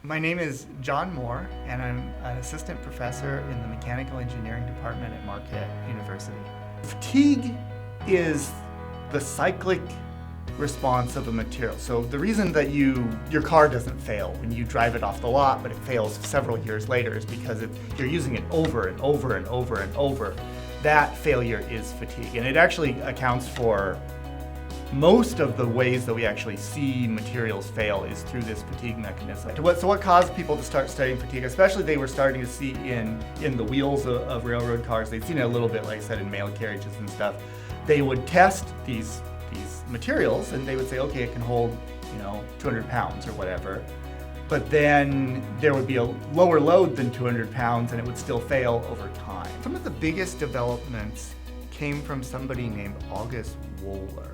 My name is John Moore, and I'm an assistant professor in the mechanical engineering department at Marquette University. Fatigue is the cyclic response of a material. So the reason that your car doesn't fail when you drive it off the lot, but it fails several years later, is because you're using it over and over and over and over. That failure is fatigue, and it actually accounts for most of the ways that we actually see materials fail is through this fatigue mechanism. So what caused people to start studying fatigue? Especially they were starting to see in the wheels of railroad cars. They'd seen it a little bit, like I said, in mail carriages and stuff. They would test these materials and they would say, okay, it can hold 200 pounds or whatever. But then there would be a lower load than 200 pounds and it would still fail over time. Some of the biggest developments came from somebody named August Wohler.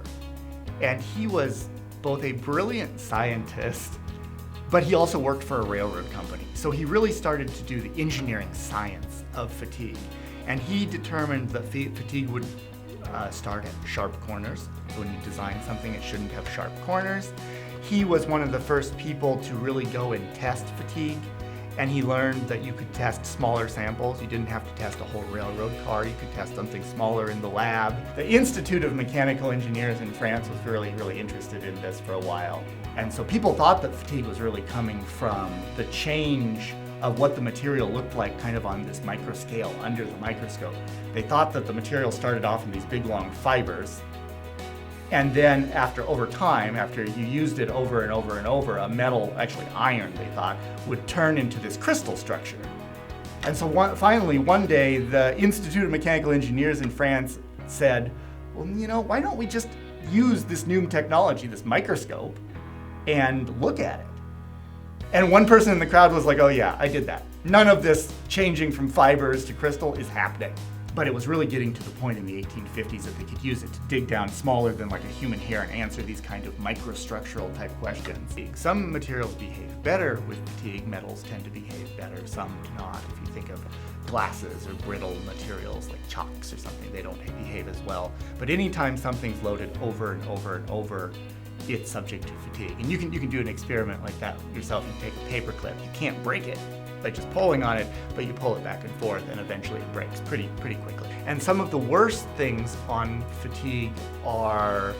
And he was both a brilliant scientist, but he also worked for a railroad company. So he really started to do the engineering science of fatigue. And he determined that fatigue would start at sharp corners. So when you design something, it shouldn't have sharp corners. He was one of the first people to really go and test fatigue. And he learned that you could test smaller samples. You didn't have to test a whole railroad car. You could test something smaller in the lab. The Institute of Mechanical Engineers in France was really, really interested in this for a while. And so people thought that fatigue was really coming from the change of what the material looked like kind of on this micro scale under the microscope. They thought that the material started off in these big long fibers. And then over time, after you used it over and over and over, a metal, actually iron, they thought, would turn into this crystal structure. And so finally, one day, the Institute of Mechanical Engineers in France said, well, why don't we just use this new technology, this microscope, and look at it? And one person in the crowd was like, oh yeah, I did that. None of this changing from fibers to crystal is happening. But it was really getting to the point in the 1850s that they could use it to dig down smaller than like a human hair and answer these kind of microstructural type questions. Some materials behave better with fatigue. Metals tend to behave better, some do not. If you think of glasses or brittle materials like chalks or something, they don't behave as well. But anytime something's loaded over and over and over, it's subject to fatigue. And you can do an experiment like that yourself. You take a paper clip, you can't break it by just pulling on it, but you pull it back and forth and eventually it breaks pretty quickly. And some of the worst things on fatigue are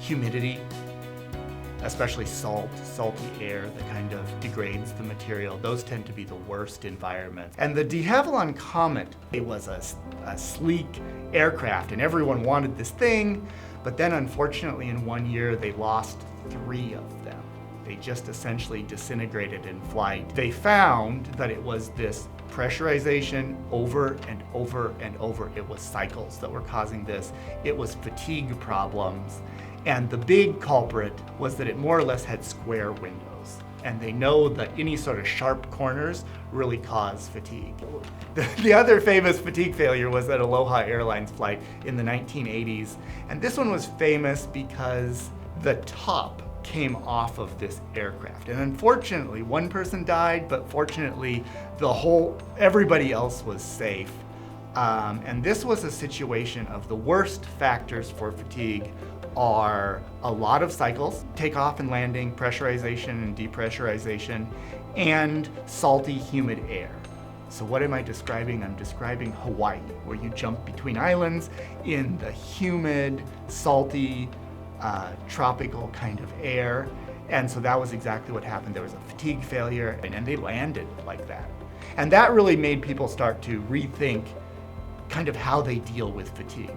humidity, especially salty air that kind of degrades the material. Those tend to be the worst environments. And the de Havilland Comet, it was a sleek aircraft and everyone wanted this thing, but then unfortunately in 1 year they lost 3 of them. They just essentially disintegrated in flight. They found that it was this pressurization over and over and over. It was cycles that were causing this. It was fatigue problems. And the big culprit was that it more or less had square windows. And they know that any sort of sharp corners really cause fatigue. The other famous fatigue failure was that Aloha Airlines flight in the 1980s. And this one was famous because the top came off of this aircraft. And unfortunately, one person died, but fortunately, everybody else was safe. And this was a situation of the worst factors for fatigue are a lot of cycles, takeoff and landing, pressurization and depressurization, and salty, humid air. So what am I describing? I'm describing Hawaii, where you jump between islands in the humid, salty, tropical kind of air. And so that was exactly what happened. There was a fatigue failure and they landed like that. And that really made people start to rethink kind of how they deal with fatigue.